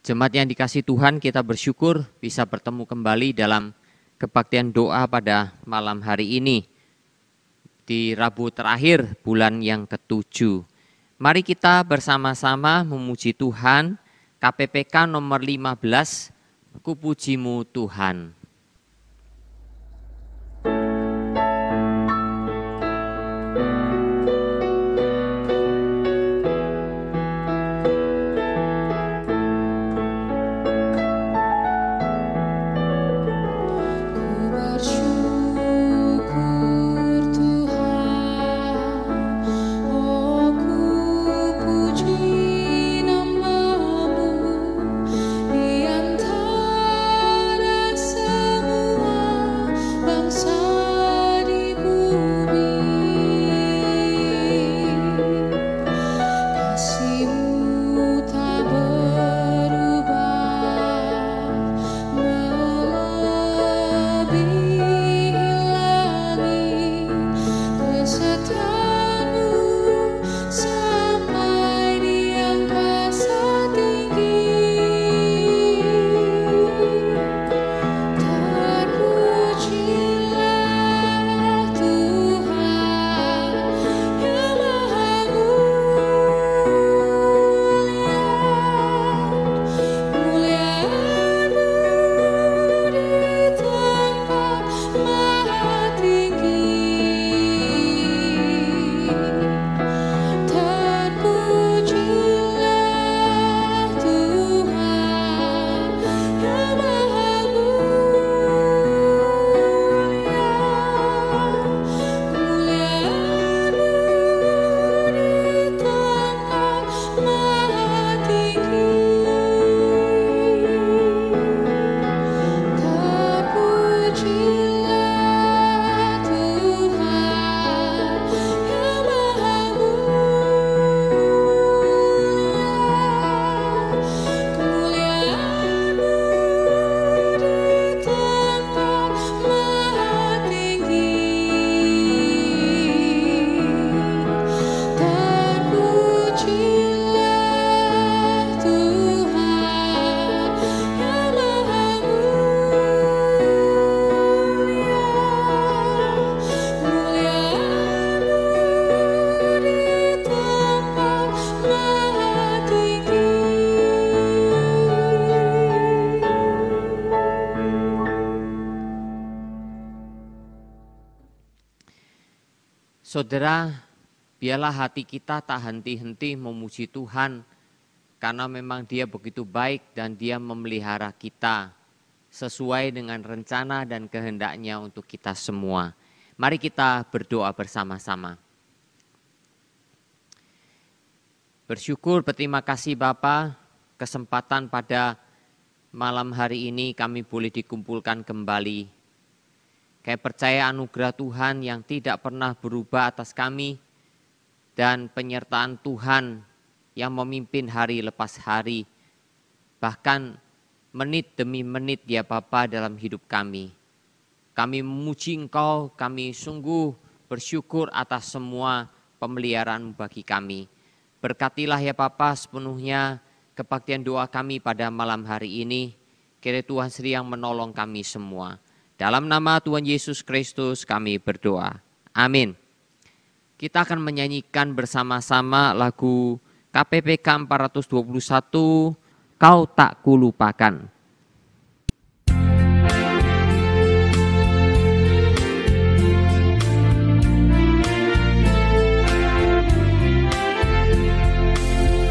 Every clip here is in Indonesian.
Jemaat yang dikasihi Tuhan, kita bersyukur bisa bertemu kembali dalam kebaktian doa pada malam hari ini. Di Rabu terakhir bulan yang ke-7. Mari kita bersama-sama memuji Tuhan, KPPK nomor 15, Ku pujimu Tuhan. Saudara, biarlah hati kita tak henti-henti memuji Tuhan, karena memang Dia begitu baik dan Dia memelihara kita sesuai dengan rencana dan kehendak-Nya untuk kita semua. Mari kita berdoa bersama-sama. Bersyukur, berterima kasih Bapa, kesempatan pada malam hari ini kami boleh dikumpulkan kembali. Kami percaya anugerah Tuhan yang tidak pernah berubah atas kami dan penyertaan Tuhan yang memimpin hari lepas hari, bahkan menit demi menit ya Bapa dalam hidup kami. Kami memuji Engkau, kami sungguh bersyukur atas semua pemeliharaan bagi kami. Berkatilah ya Bapa sepenuhnya kebaktian doa kami pada malam hari ini. Kiranya Tuhan sendiri yang menolong kami semua. Dalam nama Tuhan Yesus Kristus kami berdoa. Amin. Kita akan menyanyikan bersama-sama lagu KPPK 421, Kau Tak Kulupakan.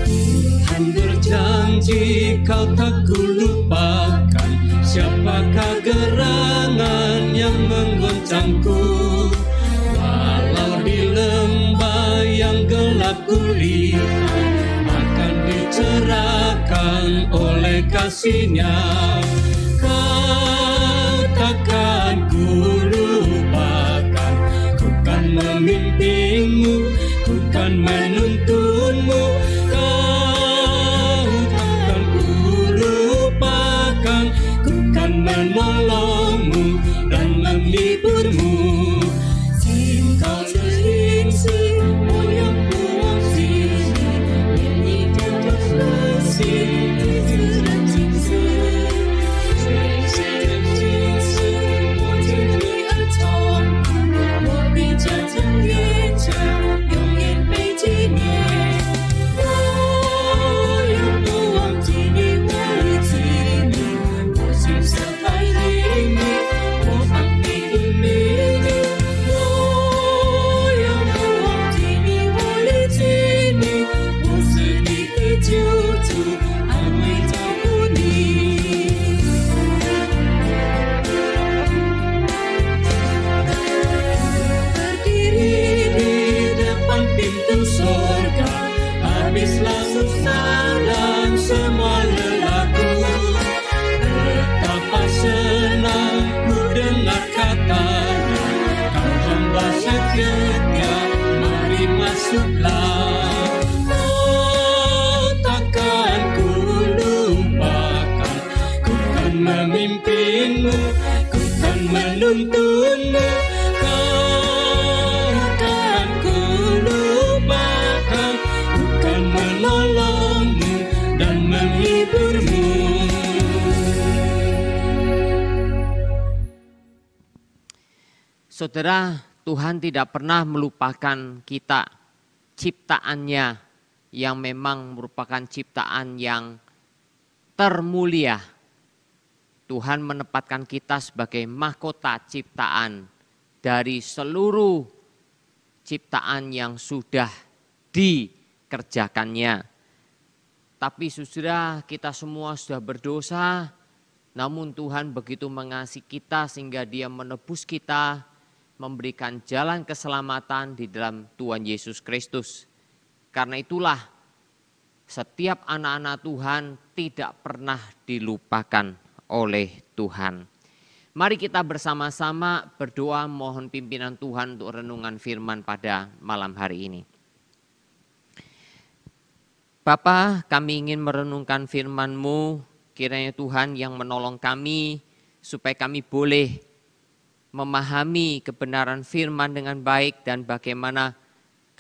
Tuhan berjanji Kau tak kulupakan. Siapakah gerangan yang menggoncangku? Walau di lembah yang gelap gulita akan dicerahkan oleh kasih-Nya. Kau takkan kulupakan. Ku kan memimpinmu, ku kan menuntunmu. Kau takkan kulupakan. Ku kan menolongmu dan menghiburmu. Sing kau sing sing, moyang pulang sing, ini jatuh sing, masuklah. Oh, takkan ku lupakan, ku kan memimpinmu, ku kan menuntunmu. Takkan ku lupakan, ku kan menolongmu dan menghiburmu. Saudara, Tuhan tidak pernah melupakan kita, ciptaannya yang memang merupakan ciptaan yang termulia. Tuhan menempatkan kita sebagai mahkota ciptaan dari seluruh ciptaan yang sudah dikerjakannya. Tapi saudara, kita semua sudah berdosa, namun Tuhan begitu mengasihi kita sehingga Dia menebus kita, memberikan jalan keselamatan di dalam Tuhan Yesus Kristus. Karena itulah setiap anak-anak Tuhan tidak pernah dilupakan oleh Tuhan. Mari kita bersama-sama berdoa mohon pimpinan Tuhan untuk renungan firman pada malam hari ini. Bapa, kami ingin merenungkan firman-Mu, kiranya Tuhan yang menolong kami supaya kami boleh memahami kebenaran firman dengan baik dan bagaimana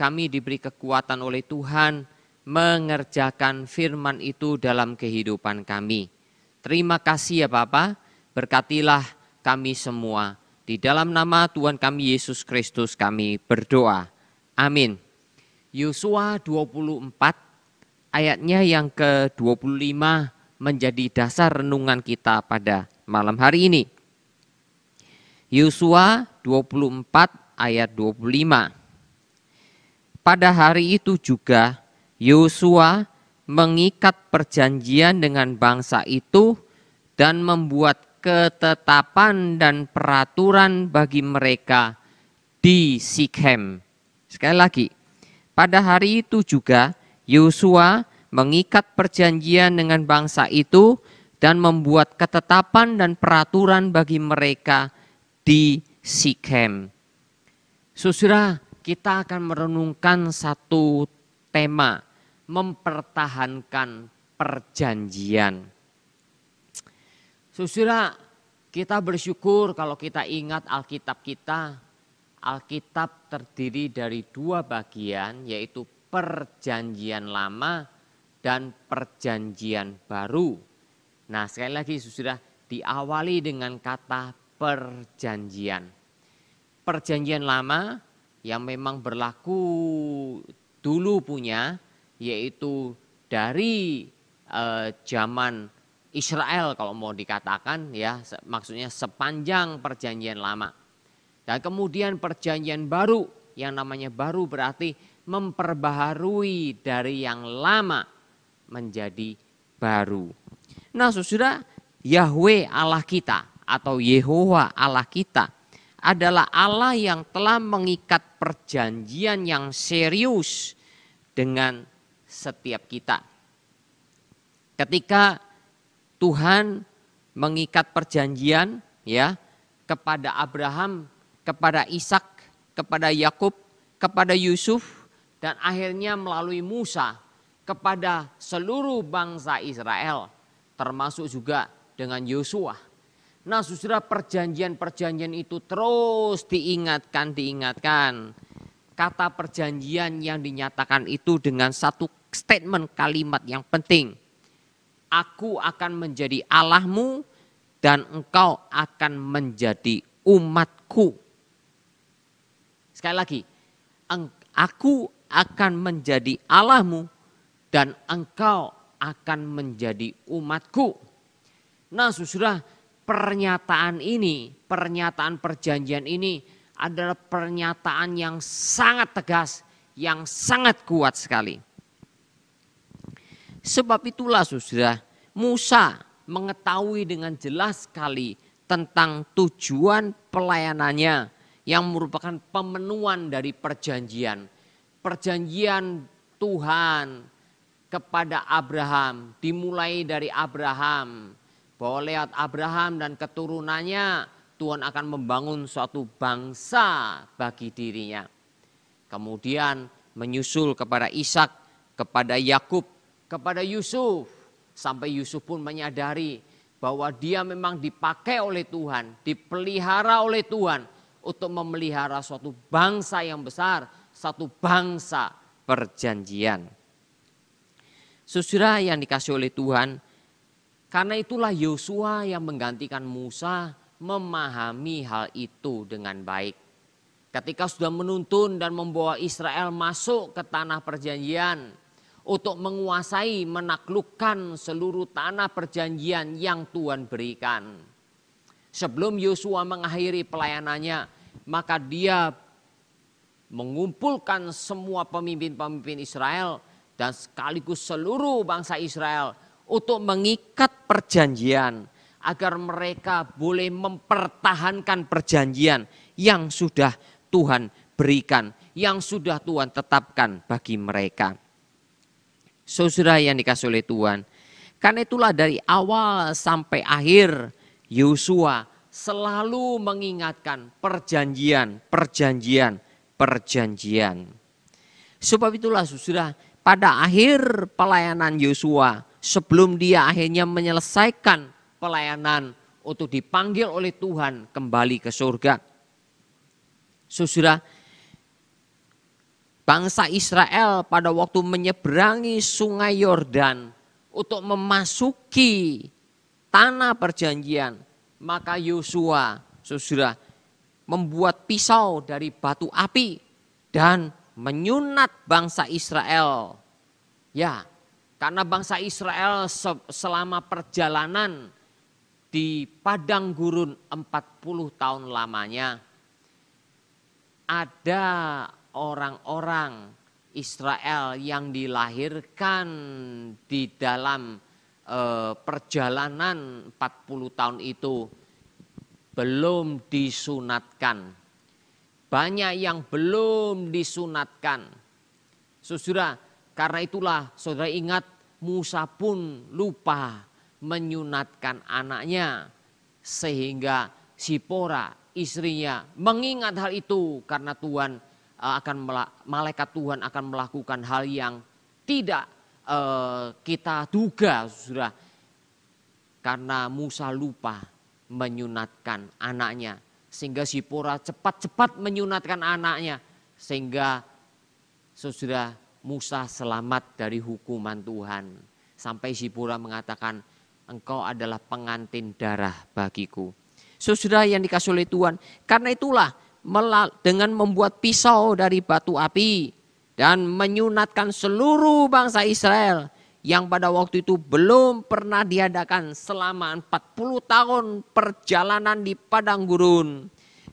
kami diberi kekuatan oleh Tuhan mengerjakan firman itu dalam kehidupan kami. Terima kasih ya Bapa, berkatilah kami semua. Di dalam nama Tuhan kami Yesus Kristus kami berdoa. Amin. Yosua 24 ayatnya yang ke-25 menjadi dasar renungan kita pada malam hari ini. Yosua 24 ayat 25. Pada hari itu juga Yosua mengikat perjanjian dengan bangsa itu dan membuat ketetapan dan peraturan bagi mereka di Sikhem. Sekali lagi, pada hari itu juga Yosua mengikat perjanjian dengan bangsa itu dan membuat ketetapan dan peraturan bagi mereka di Sikhem. Saudara, kita akan merenungkan satu tema, mempertahankan perjanjian. Saudara, kita bersyukur kalau kita ingat Alkitab kita. Alkitab terdiri dari dua bagian, yaitu perjanjian lama dan perjanjian baru. Nah, sekali lagi saudara, diawali dengan kata perjanjian. Perjanjian lama yang memang berlaku dulu punya, yaitu dari zaman Israel kalau mau dikatakan ya, maksudnya sepanjang perjanjian lama. Dan kemudian perjanjian baru, yang namanya baru berarti memperbaharui dari yang lama menjadi baru. Nah saudara, Yahweh Allah kita atau Yehowa Allah kita adalah Allah yang telah mengikat perjanjian yang serius dengan setiap kita. Ketika Tuhan mengikat perjanjian ya kepada Abraham, kepada Ishak, kepada Yakub, kepada Yusuf, dan akhirnya melalui Musa kepada seluruh bangsa Israel, termasuk juga dengan Yosua. Nah saudara, perjanjian-perjanjian itu terus diingatkan. Kata perjanjian yang dinyatakan itu dengan satu statement kalimat yang penting. Aku akan menjadi Allahmu dan engkau akan menjadi umatku. Sekali lagi, aku akan menjadi Allahmu dan engkau akan menjadi umatku. Nah saudara, pernyataan perjanjian ini adalah pernyataan yang sangat tegas, yang sangat kuat sekali. Sebab itulah saudara, Musa mengetahui dengan jelas sekali tentang tujuan pelayanannya yang merupakan pemenuhan dari perjanjian. Perjanjian Tuhan kepada Abraham, dimulai dari Abraham, bahwa lewat Abraham dan keturunannya Tuhan akan membangun suatu bangsa bagi dirinya. Kemudian menyusul kepada Ishak, kepada Yakub, kepada Yusuf. Sampai Yusuf pun menyadari bahwa dia memang dipakai oleh Tuhan, dipelihara oleh Tuhan untuk memelihara suatu bangsa yang besar, satu bangsa perjanjian. Saudara yang dikasihi oleh Tuhan, karena itulah Yosua yang menggantikan Musa memahami hal itu dengan baik. Ketika sudah menuntun dan membawa Israel masuk ke tanah perjanjian untuk menguasai, menaklukkan seluruh tanah perjanjian yang Tuhan berikan. Sebelum Yosua mengakhiri pelayanannya, maka dia mengumpulkan semua pemimpin-pemimpin Israel dan sekaligus seluruh bangsa Israel untuk mengikat perjanjian agar mereka boleh mempertahankan perjanjian yang sudah Tuhan berikan, yang sudah Tuhan tetapkan bagi mereka. Saudara yang dikasihi oleh Tuhan, karena itulah dari awal sampai akhir Yosua selalu mengingatkan perjanjian. Sebab itulah saudara, pada akhir pelayanan Yosua, sebelum dia akhirnya menyelesaikan pelayanan untuk dipanggil oleh Tuhan kembali ke surga. Saudara, bangsa Israel pada waktu menyeberangi sungai Yordan untuk memasuki tanah perjanjian, maka Yosua, saudara, membuat pisau dari batu api dan menyunat bangsa Israel. Ya, karena bangsa Israel selama perjalanan di padang gurun 40 tahun lamanya, ada orang-orang Israel yang dilahirkan di dalam perjalanan 40 tahun itu belum disunatkan. Banyak yang belum disunatkan. Saudara, karena itulah saudara ingat Musa pun lupa menyunatkan anaknya. Sehingga Zipora istrinya mengingat hal itu karena Tuhan malaikat Tuhan akan melakukan hal yang tidak kita duga, saudara. Karena Musa lupa menyunatkan anaknya, sehingga Zipora cepat-cepat menyunatkan anaknya, sehingga saudara Musa selamat dari hukuman Tuhan. Sampai Zipora mengatakan, engkau adalah pengantin darah bagiku. Saudara yang dikasihi oleh Tuhan, karena itulah dengan membuat pisau dari batu api dan menyunatkan seluruh bangsa Israel yang pada waktu itu belum pernah diadakan selama 40 tahun perjalanan di padang gurun.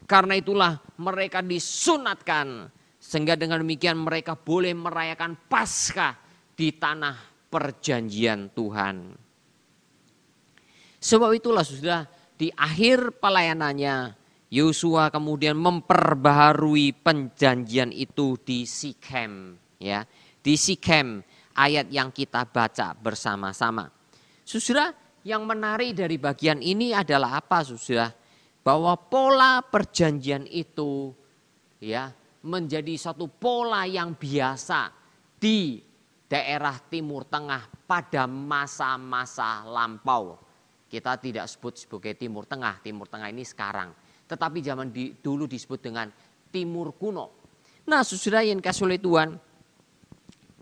Karena itulah mereka disunatkan sehingga dengan demikian mereka boleh merayakan Paskah di tanah perjanjian Tuhan. Sebab itulah saudara, di akhir pelayanannya Yosua kemudian memperbaharui perjanjian itu di Sikem, ya, di Sikem, ayat yang kita baca bersama-sama. Saudara, yang menarik dari bagian ini adalah apa, saudara? Bahwa pola perjanjian itu, ya, menjadi satu pola yang biasa di daerah Timur Tengah pada masa-masa lampau. Kita tidak sebut sebagai Timur Tengah ini sekarang. Tetapi zaman dulu disebut dengan Timur Kuno. Nah, saudara yang dikasihi oleh Tuhan,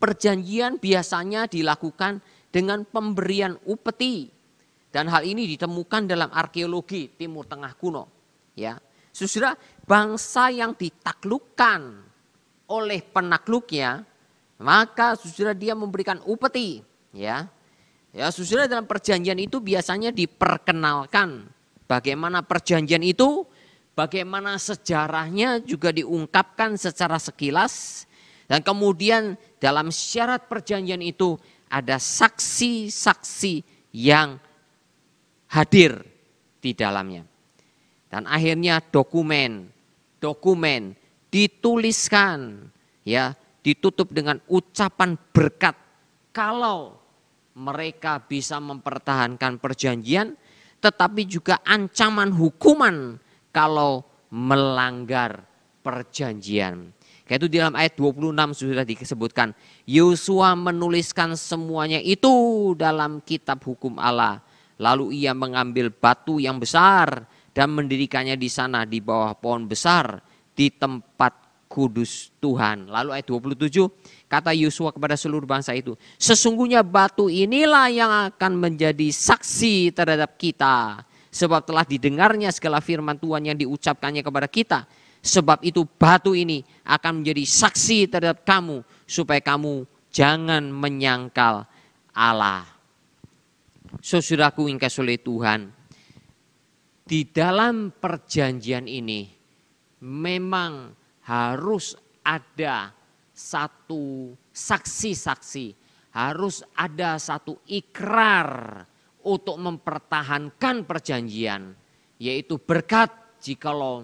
perjanjian biasanya dilakukan dengan pemberian upeti. Dan hal ini ditemukan dalam arkeologi Timur Tengah kuno. Ya, saudara, bangsa yang ditaklukkan oleh penakluknya, maka saudara dia memberikan upeti. Ya, saudara, dalam perjanjian itu biasanya diperkenalkan bagaimana perjanjian itu, bagaimana sejarahnya juga diungkapkan secara sekilas. Dan kemudian dalam syarat perjanjian itu ada saksi-saksi yang hadir di dalamnya. Dan akhirnya dokumen dituliskan, ya, ditutup dengan ucapan berkat kalau mereka bisa mempertahankan perjanjian, tetapi juga ancaman hukuman kalau melanggar perjanjian. Kayak itu di dalam ayat 26 sudah disebutkan. Yosua menuliskan semuanya itu dalam kitab hukum Allah. Lalu ia mengambil batu yang besar dan mendirikannya di sana di bawah pohon besar di tempat kudus Tuhan. Lalu ayat 27 kata Yosua kepada seluruh bangsa itu, sesungguhnya batu inilah yang akan menjadi saksi terhadap kita. Sebab telah didengarnya segala firman Tuhan yang diucapkannya kepada kita. Sebab itu batu ini akan menjadi saksi terhadap kamu. Supaya kamu jangan menyangkal Allah. Saudaraku yang dikasihi oleh Tuhan. Di dalam perjanjian ini memang harus ada satu saksi-saksi, harus ada satu ikrar untuk mempertahankan perjanjian, yaitu berkat jikalau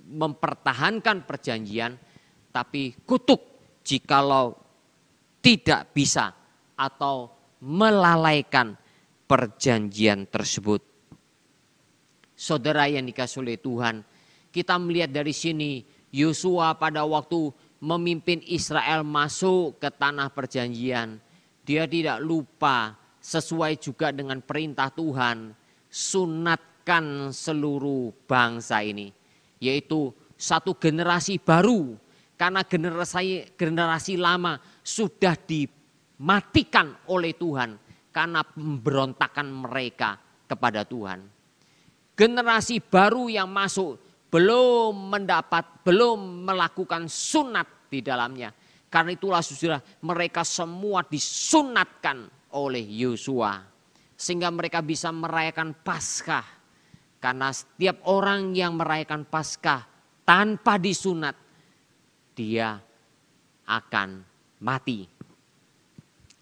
mempertahankan perjanjian, tapi kutuk jikalau tidak bisa atau melalaikan perjanjian tersebut. Saudara yang dikasihi oleh Tuhan, kita melihat dari sini Yosua pada waktu memimpin Israel masuk ke tanah perjanjian, dia tidak lupa sesuai juga dengan perintah Tuhan, sunatkan seluruh bangsa ini, yaitu satu generasi baru, karena generasi lama sudah dimatikan oleh Tuhan karena pemberontakan mereka kepada Tuhan. Generasi baru yang masuk belum melakukan sunat di dalamnya. Karena itulah saudara, mereka semua disunatkan oleh Yosua. Sehingga mereka bisa merayakan Paskah. Karena setiap orang yang merayakan Paskah tanpa disunat, dia akan mati.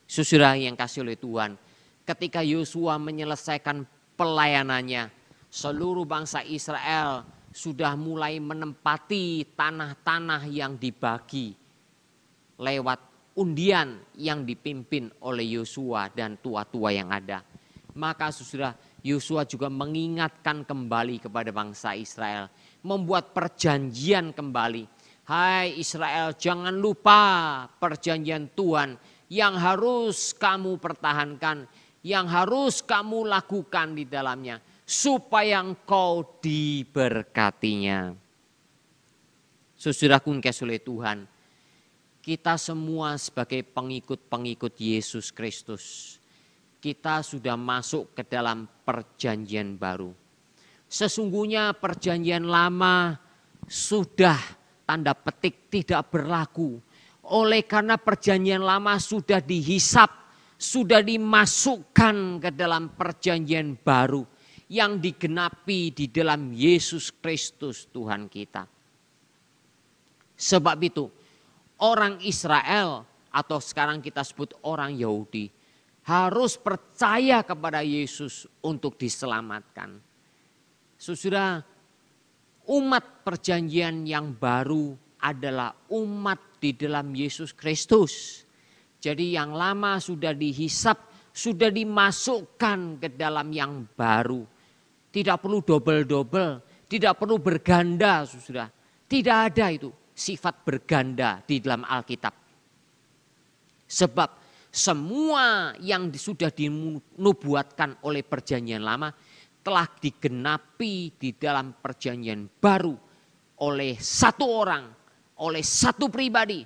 Saudara yang kasih oleh Tuhan, ketika Yosua menyelesaikan pelayanannya, seluruh bangsa Israel sudah mulai menempati tanah-tanah yang dibagi lewat undian yang dipimpin oleh Yosua dan tua-tua yang ada. Maka saudara, Yosua juga mengingatkan kembali kepada bangsa Israel, membuat perjanjian kembali. Hai Israel, jangan lupa perjanjian Tuhan yang harus kamu pertahankan, yang harus kamu lakukan di dalamnya, supaya engkau diberkatinya. Saudaraku yang dikasihi oleh Tuhan, kita semua sebagai pengikut-pengikut Yesus Kristus, kita sudah masuk ke dalam perjanjian baru. Sesungguhnya perjanjian lama sudah tanda petik tidak berlaku. Oleh karena perjanjian lama sudah dihisap, sudah dimasukkan ke dalam perjanjian baru yang digenapi di dalam Yesus Kristus Tuhan kita. Sebab itu orang Israel atau sekarang kita sebut orang Yahudi harus percaya kepada Yesus untuk diselamatkan. Saudara, umat perjanjian yang baru adalah umat di dalam Yesus Kristus. Jadi yang lama sudah dihisap, sudah dimasukkan ke dalam yang baru. Tidak perlu double-double, tidak perlu berganda, saudara. Tidak ada itu sifat berganda di dalam Alkitab. Sebab semua yang sudah dinubuatkan oleh perjanjian lama telah digenapi di dalam perjanjian baru oleh satu orang, oleh satu pribadi,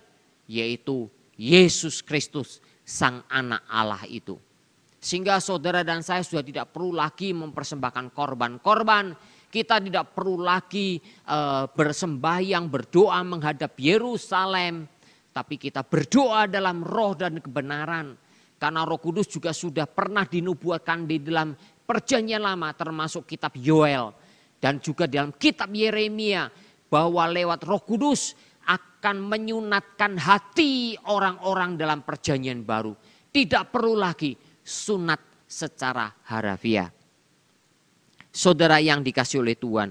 yaitu Yesus Kristus, Sang Anak Allah itu. Sehingga saudara dan saya sudah tidak perlu lagi mempersembahkan korban-korban. Kita tidak perlu lagi bersembahyang, berdoa menghadap Yerusalem. Tapi kita berdoa dalam roh dan kebenaran. Karena Roh Kudus juga sudah pernah dinubuatkan di dalam perjanjian lama, termasuk kitab Yoel. Dan juga dalam kitab Yeremia, bahwa lewat Roh Kudus akan menyunatkan hati orang-orang dalam perjanjian baru. Tidak perlu lagi sunat secara harafiah. Saudara yang dikasihi oleh Tuhan,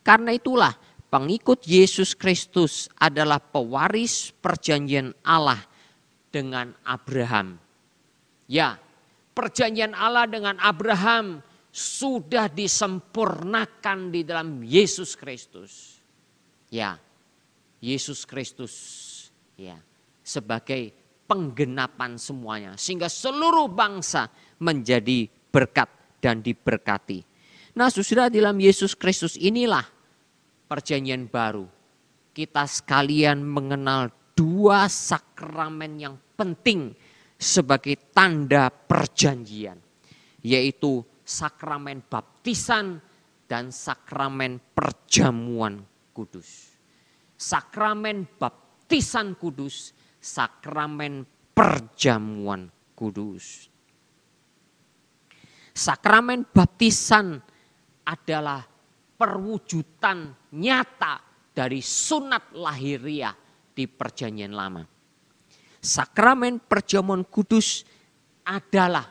karena itulah pengikut Yesus Kristus adalah pewaris perjanjian Allah dengan Abraham. Ya, perjanjian Allah dengan Abraham sudah disempurnakan di dalam Yesus Kristus. Ya, Yesus Kristus ya sebagai penggenapan semuanya sehingga seluruh bangsa menjadi berkat dan diberkati. Nah, saudara, dalam Yesus Kristus inilah perjanjian baru. Kita sekalian mengenal dua sakramen yang penting sebagai tanda perjanjian, yaitu sakramen baptisan dan sakramen perjamuan kudus. Sakramen baptisan kudus, sakramen perjamuan kudus. Sakramen baptisan adalah perwujudan nyata dari sunat lahiriah di perjanjian lama. Sakramen perjamuan kudus adalah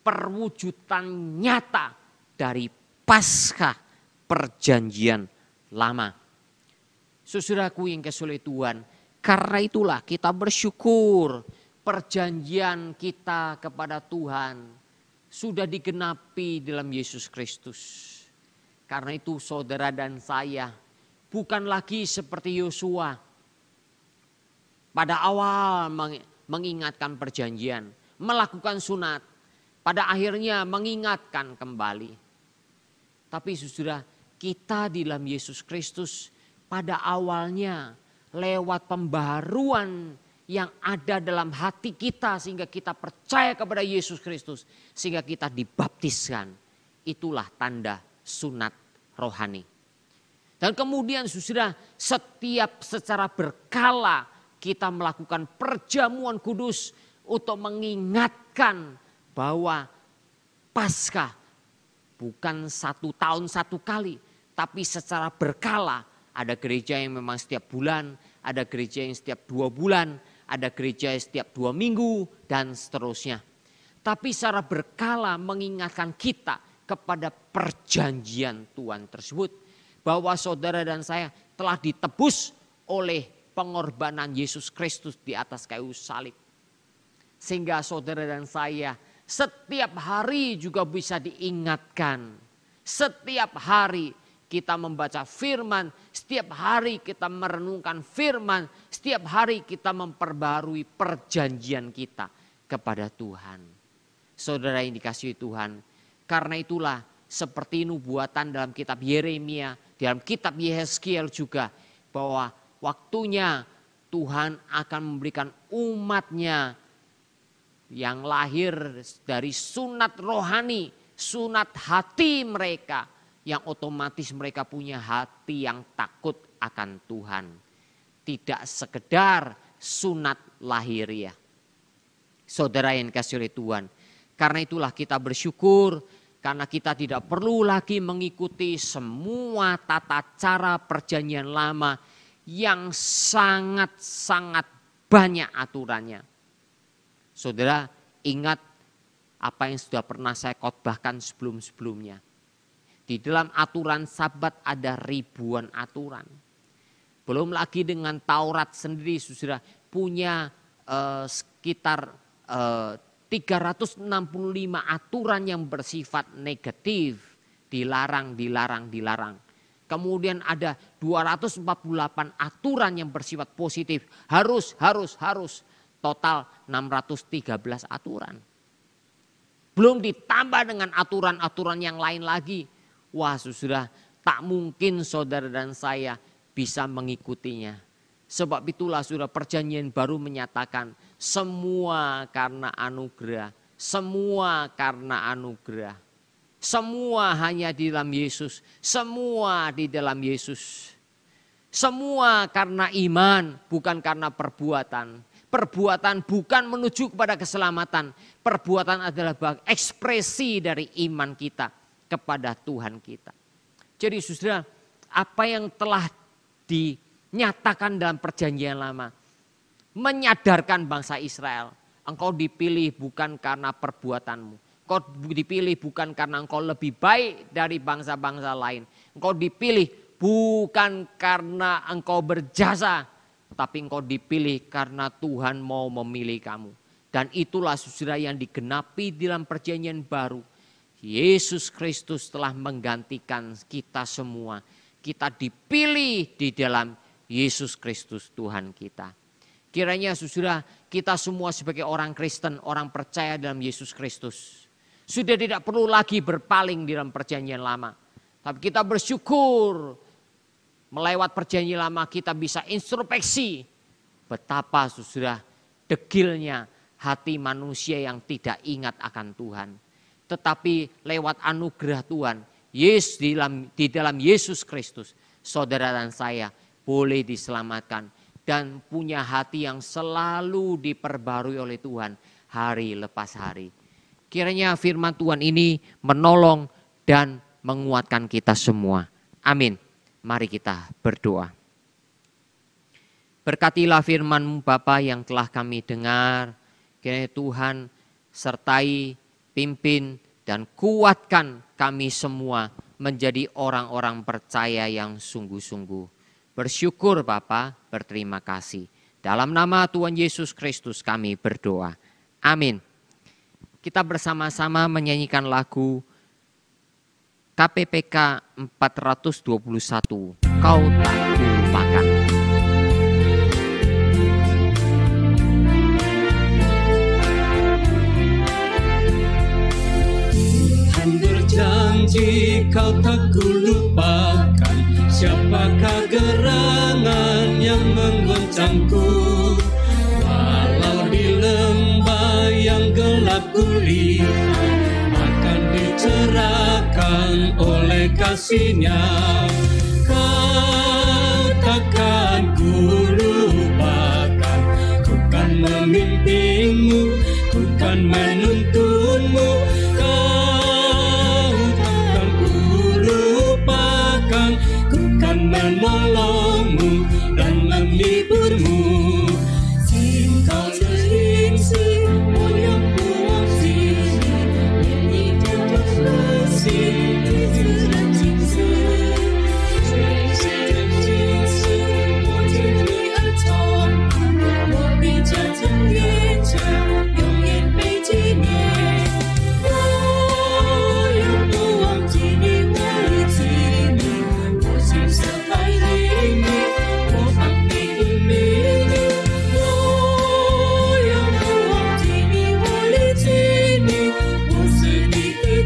perwujudan nyata dari Paskah perjanjian lama. Saudaraku yang kasih Tuhan, karena itulah kita bersyukur perjanjian kita kepada Tuhan sudah digenapi dalam Yesus Kristus. Karena itu saudara dan saya bukan lagi seperti Yosua pada awal mengingatkan perjanjian, melakukan sunat, pada akhirnya mengingatkan kembali. Tapi saudara, kita di dalam Yesus Kristus pada awalnya lewat pembaharuan yang ada dalam hati kita sehingga kita percaya kepada Yesus Kristus, sehingga kita dibaptiskan. Itulah tanda sunat rohani. Dan kemudian saudara, setiap secara berkala kita melakukan perjamuan kudus untuk mengingatkan bahwa Paskah bukan 1 tahun 1 kali, tapi secara berkala. Ada gereja yang memang setiap bulan, ada gereja yang setiap 2 bulan, ada gereja yang setiap 2 minggu, dan seterusnya. Tapi secara berkala mengingatkan kita kepada perjanjian Tuhan tersebut. Bahwa saudara dan saya telah ditebus oleh pengorbanan Yesus Kristus di atas kayu salib. Sehingga saudara dan saya setiap hari juga bisa diingatkan. Setiap hari kita membaca firman, setiap hari kita merenungkan firman, setiap hari kita memperbarui perjanjian kita kepada Tuhan. Saudara yang dikasihi Tuhan, karena itulah seperti nubuatan dalam kitab Yeremia, dalam kitab Yehezkiel juga, bahwa waktunya Tuhan akan memberikan umatnya yang lahir dari sunat rohani, sunat hati mereka, yang otomatis mereka punya hati yang takut akan Tuhan. Tidak sekedar sunat lahiriah. Saudara yang dikasihi oleh Tuhan, karena itulah kita bersyukur karena kita tidak perlu lagi mengikuti semua tata cara perjanjian lama yang sangat-sangat banyak aturannya. Saudara, ingat apa yang sudah pernah saya khotbahkan sebelum-sebelumnya. Di dalam aturan Sabat ada ribuan aturan. Belum lagi dengan Taurat sendiri, saudara, punya sekitar 365 aturan yang bersifat negatif, dilarang. Kemudian ada 248 aturan yang bersifat positif, harus. Total 613 aturan. Belum ditambah dengan aturan-aturan yang lain lagi. Wah, saudara, tak mungkin saudara dan saya bisa mengikutinya. Sebab itulah saudara, perjanjian baru menyatakan semua karena anugerah. Semua karena anugerah. Semua hanya di dalam Yesus. Semua di dalam Yesus. Semua karena iman, bukan karena perbuatan. Perbuatan bukan menuju kepada keselamatan. Perbuatan adalah ekspresi dari iman kita kepada Tuhan kita. Jadi saudara, apa yang telah dinyatakan dalam perjanjian lama menyadarkan bangsa Israel, engkau dipilih bukan karena perbuatanmu. Engkau dipilih bukan karena engkau lebih baik dari bangsa-bangsa lain. Engkau dipilih bukan karena engkau berjasa, tapi engkau dipilih karena Tuhan mau memilih kamu. Dan itulah saudara yang digenapi dalam perjanjian baru. Yesus Kristus telah menggantikan kita semua. Kita dipilih di dalam Yesus Kristus Tuhan kita. Kiranya saudara, kita semua sebagai orang Kristen, orang percaya dalam Yesus Kristus, sudah tidak perlu lagi berpaling di dalam perjanjian lama. Tapi kita bersyukur melewat perjanjian lama kita bisa introspeksi betapa saudara degilnya hati manusia yang tidak ingat akan Tuhan. Tetapi lewat anugerah Tuhan, di dalam Yesus Kristus, saudara dan saya boleh diselamatkan dan punya hati yang selalu diperbarui oleh Tuhan hari lepas hari. Kiranya firman Tuhan ini menolong dan menguatkan kita semua. Amin. Mari kita berdoa. Berkatilah firman-Mu Bapa yang telah kami dengar. Kiranya Tuhan sertai, pimpin, dan kuatkan kami semua menjadi orang-orang percaya yang sungguh-sungguh. Bersyukur Bapa, berterima kasih. Dalam nama Tuhan Yesus Kristus kami berdoa. Amin. Kita bersama-sama menyanyikan lagu KPPK 421, Kau Tak Kulupakan. Tuhan berjanji kau tak kulupakan. Siapakah gerangan yang menggoncangku? Walau di lembah yang gelap gulita, akan dicerahkan oleh kasih-Nya. Kau takkan kulupakan. Ku kan memimpinmu, ku kan menuntunmu. Kau takkan kulupakan. Ku kan menolongmu dan menghiburmu. Engkau sering moyang pulang sini, ini tutup lesing, tutup cinta. Tutup cinta,我听你而痛，我比这真眼着，永远被纪念。我永不忘记你，我已记你，我深深爱你，我帮你的命运。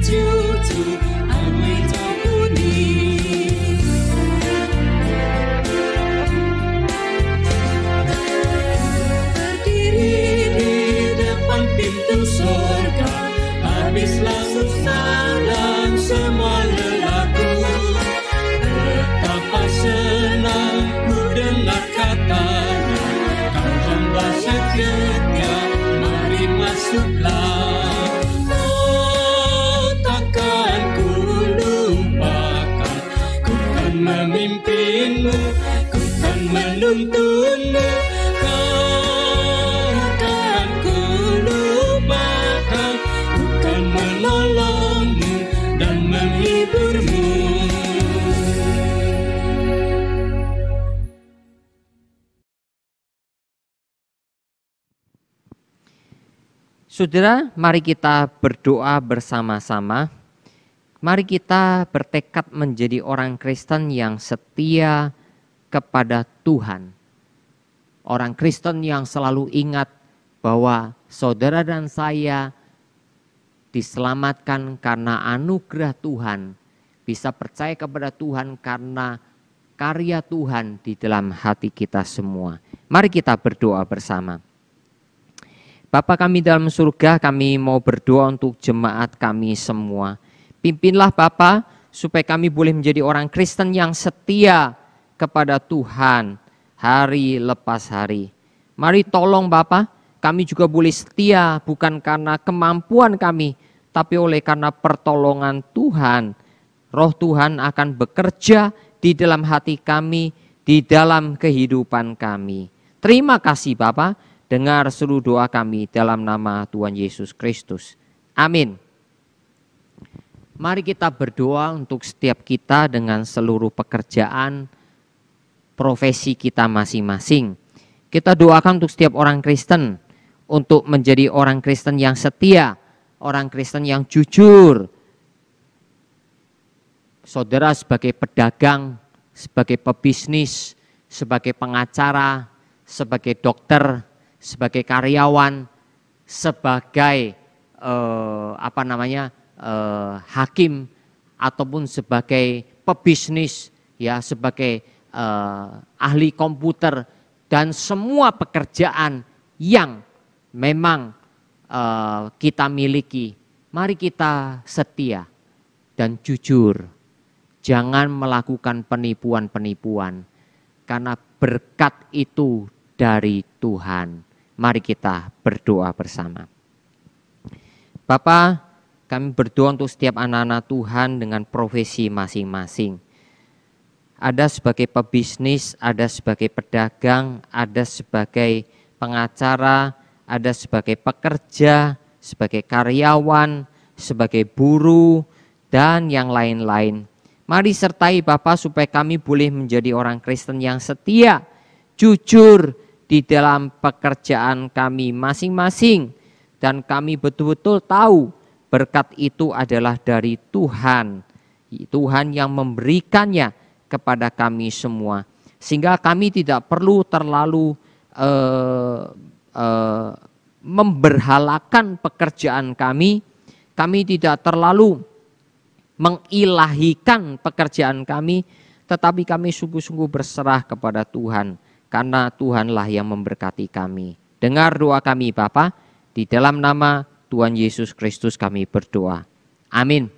救主安慰照顾你，berdiri di depan pintu surga, habislah susah dan semua lelahku. Betapa senang ku dengar katanya, kau hamba setia, mari masuklah. Memimpinmu, ku kan menuntunmu. Kau kan kulupakan. Ku kan menolongmu dan menghiburmu. Saudara, mari kita berdoa bersama-sama. Mari kita bertekad menjadi orang Kristen yang setia kepada Tuhan. Orang Kristen yang selalu ingat bahwa saudara dan saya diselamatkan karena anugerah Tuhan. Bisa percaya kepada Tuhan karena karya Tuhan di dalam hati kita semua. Mari kita berdoa bersama. Bapa kami dalam surga, kami mau berdoa untuk jemaat kami semua. Pimpinlah Bapa supaya kami boleh menjadi orang Kristen yang setia kepada Tuhan hari lepas hari. Mari tolong Bapa, kami juga boleh setia bukan karena kemampuan kami, tapi oleh karena pertolongan Tuhan. Roh Tuhan akan bekerja di dalam hati kami, di dalam kehidupan kami. Terima kasih Bapa, dengar seluruh doa kami dalam nama Tuhan Yesus Kristus. Amin. Mari kita berdoa untuk setiap kita dengan seluruh pekerjaan, profesi kita masing-masing. Kita doakan untuk setiap orang Kristen, untuk menjadi orang Kristen yang setia, orang Kristen yang jujur. Saudara sebagai pedagang, sebagai pebisnis, sebagai pengacara, sebagai dokter, sebagai karyawan, sebagai hakim, ataupun sebagai pebisnis, ya, sebagai ahli komputer, dan semua pekerjaan yang memang kita miliki. Mari kita setia dan jujur. Jangan melakukan penipuan-penipuan, karena berkat itu dari Tuhan. Mari kita berdoa bersama. Bapa, kami berdoa untuk setiap anak-anak Tuhan dengan profesi masing-masing. Ada sebagai pebisnis, ada sebagai pedagang, ada sebagai pengacara, ada sebagai pekerja, sebagai karyawan, sebagai buruh, dan yang lain-lain. Mari sertai Bapa supaya kami boleh menjadi orang Kristen yang setia, jujur di dalam pekerjaan kami masing-masing. Dan kami betul-betul tahu berkat itu adalah dari Tuhan. Tuhan yang memberikannya kepada kami semua. Sehingga kami tidak perlu terlalu memberhalakan pekerjaan kami. Kami tidak terlalu mengilahikan pekerjaan kami, tetapi kami sungguh-sungguh berserah kepada Tuhan, karena Tuhanlah yang memberkati kami. Dengar doa kami Bapa, di dalam nama Tuhan Yesus Kristus kami berdoa. Amin.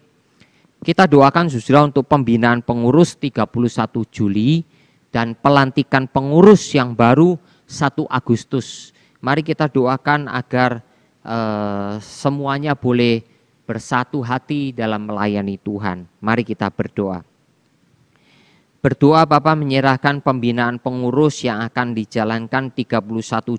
Kita doakan saudara untuk pembinaan pengurus 31 Juli dan pelantikan pengurus yang baru 1 Agustus. Mari kita doakan agar semuanya boleh bersatu hati dalam melayani Tuhan. Mari kita berdoa. Berdoa Bapa menyerahkan pembinaan pengurus yang akan dijalankan 31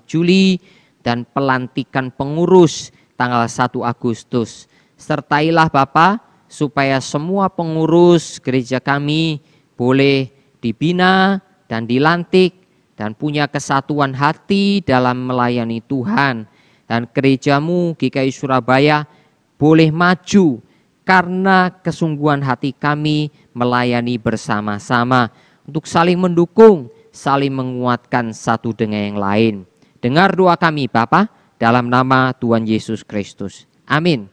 Juli dan pelantikan pengurus tanggal 1 Agustus. Sertailah Bapa supaya semua pengurus gereja kami boleh dibina dan dilantik dan punya kesatuan hati dalam melayani Tuhan. Dan gerejamu GKI Surabaya boleh maju karena kesungguhan hati kami melayani bersama-sama untuk saling mendukung, saling menguatkan satu dengan yang lain. Dengar doa kami Bapa dalam nama Tuhan Yesus Kristus. Amin.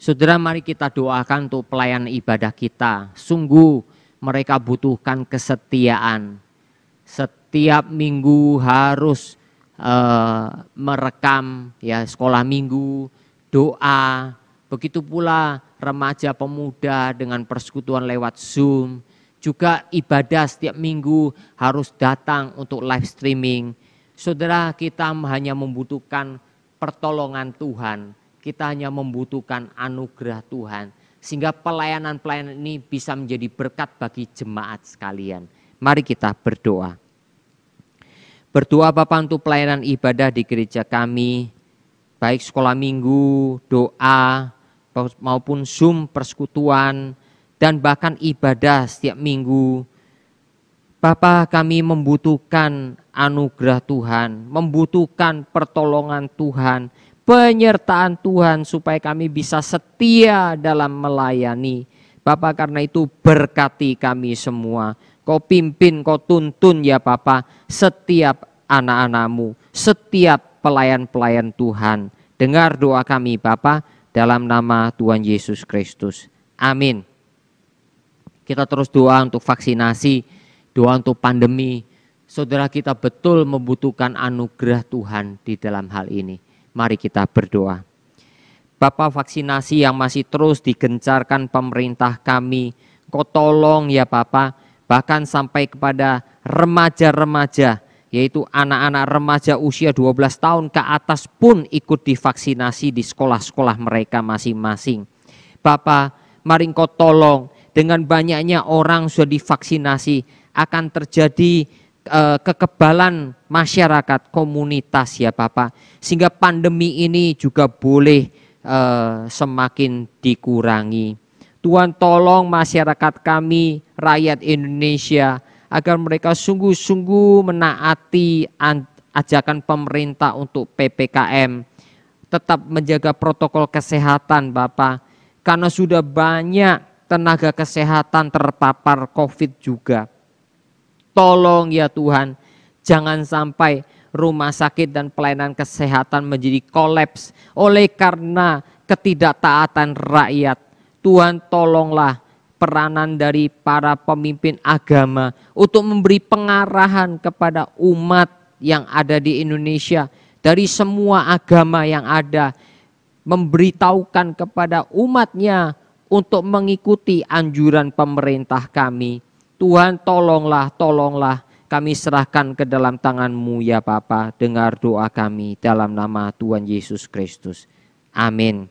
Saudara, mari kita doakan untuk pelayanan ibadah kita. Sungguh mereka butuhkan kesetiaan. Setiap minggu harus merekam ya sekolah minggu, doa, begitu pula remaja pemuda dengan persekutuan lewat Zoom. Juga ibadah setiap minggu harus datang untuk live streaming. Saudara, kita hanya membutuhkan pertolongan Tuhan. Kita hanya membutuhkan anugerah Tuhan. Sehingga pelayanan-pelayanan ini bisa menjadi berkat bagi jemaat sekalian. Mari kita berdoa. Berdoa Bapa untuk pelayanan ibadah di gereja kami. Baik sekolah minggu, doa, maupun Zoom persekutuan, dan bahkan ibadah setiap minggu. Bapa, kami membutuhkan anugerah Tuhan, membutuhkan pertolongan Tuhan, penyertaan Tuhan supaya kami bisa setia dalam melayani. Bapa, karena itu berkati kami semua. Kau pimpin, kau tuntun ya Bapa setiap anak-anak-Mu, setiap pelayan-pelayan Tuhan. Dengar doa kami Bapa dalam nama Tuhan Yesus Kristus. Amin. Kita terus doa untuk vaksinasi, doa untuk pandemi. Saudara, kita betul membutuhkan anugerah Tuhan di dalam hal ini. Mari kita berdoa. Bapa, vaksinasi yang masih terus digencarkan pemerintah kami, Kau tolong ya Bapa, bahkan sampai kepada remaja-remaja, yaitu anak-anak remaja usia 12 tahun ke atas pun ikut divaksinasi di sekolah-sekolah mereka masing-masing. Bapa, mari Engkau tolong, dengan banyaknya orang sudah divaksinasi, akan terjadi kekebalan masyarakat, komunitas ya Bapa, sehingga pandemi ini juga boleh semakin dikurangi. Tuhan tolong masyarakat kami, rakyat Indonesia, agar mereka sungguh-sungguh menaati ajakan pemerintah untuk PPKM, tetap menjaga protokol kesehatan Bapak, karena sudah banyak tenaga kesehatan terpapar COVID juga. Tolong ya Tuhan, jangan sampai rumah sakit dan pelayanan kesehatan menjadi kolaps oleh karena ketidaktaatan rakyat. Tuhan, tolonglah peranan dari para pemimpin agama untuk memberi pengarahan kepada umat yang ada di Indonesia, dari semua agama yang ada, memberitahukan kepada umatnya untuk mengikuti anjuran pemerintah kami. Tuhan, tolonglah, kami serahkan ke dalam tangan-Mu ya Bapa. Dengar doa kami dalam nama Tuhan Yesus Kristus. Amin.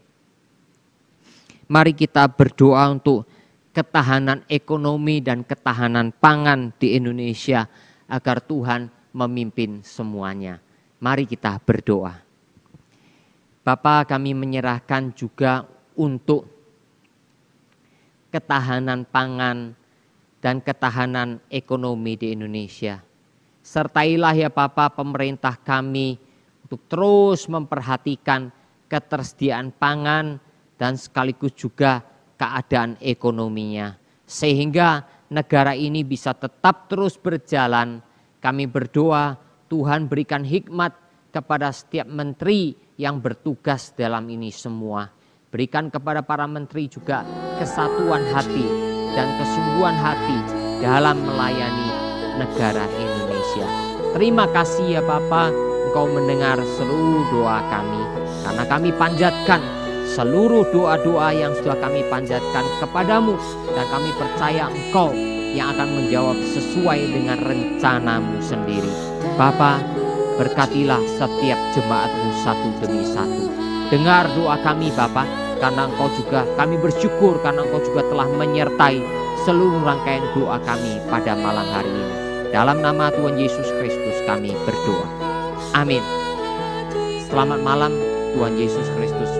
Mari kita berdoa untuk ketahanan ekonomi dan ketahanan pangan di Indonesia agar Tuhan memimpin semuanya. Mari kita berdoa. Bapa, kami menyerahkan juga untuk ketahanan pangan dan ketahanan ekonomi di Indonesia. Sertailah ya Bapa pemerintah kami untuk terus memperhatikan ketersediaan pangan dan sekaligus juga keadaan ekonominya. Sehingga negara ini bisa tetap terus berjalan. Kami berdoa Tuhan berikan hikmat kepada setiap menteri yang bertugas dalam ini semua. Berikan kepada para menteri juga kesatuan hati dan kesungguhan hati dalam melayani negara Indonesia. Terima kasih ya Bapa, Engkau mendengar seluruh doa kami. Karena kami panjatkan seluruh doa-doa yang sudah kami panjatkan kepadamu. Dan kami percaya Engkau yang akan menjawab sesuai dengan rencanamu sendiri. Bapa, berkatilah setiap jemaat-Mu satu demi satu. Dengar doa kami Bapa, karena Engkau juga, kami bersyukur karena Engkau juga telah menyertai seluruh rangkaian doa kami pada malam hari ini. Dalam nama Tuhan Yesus Kristus kami berdoa. Amin. Selamat malam, Tuhan Yesus Kristus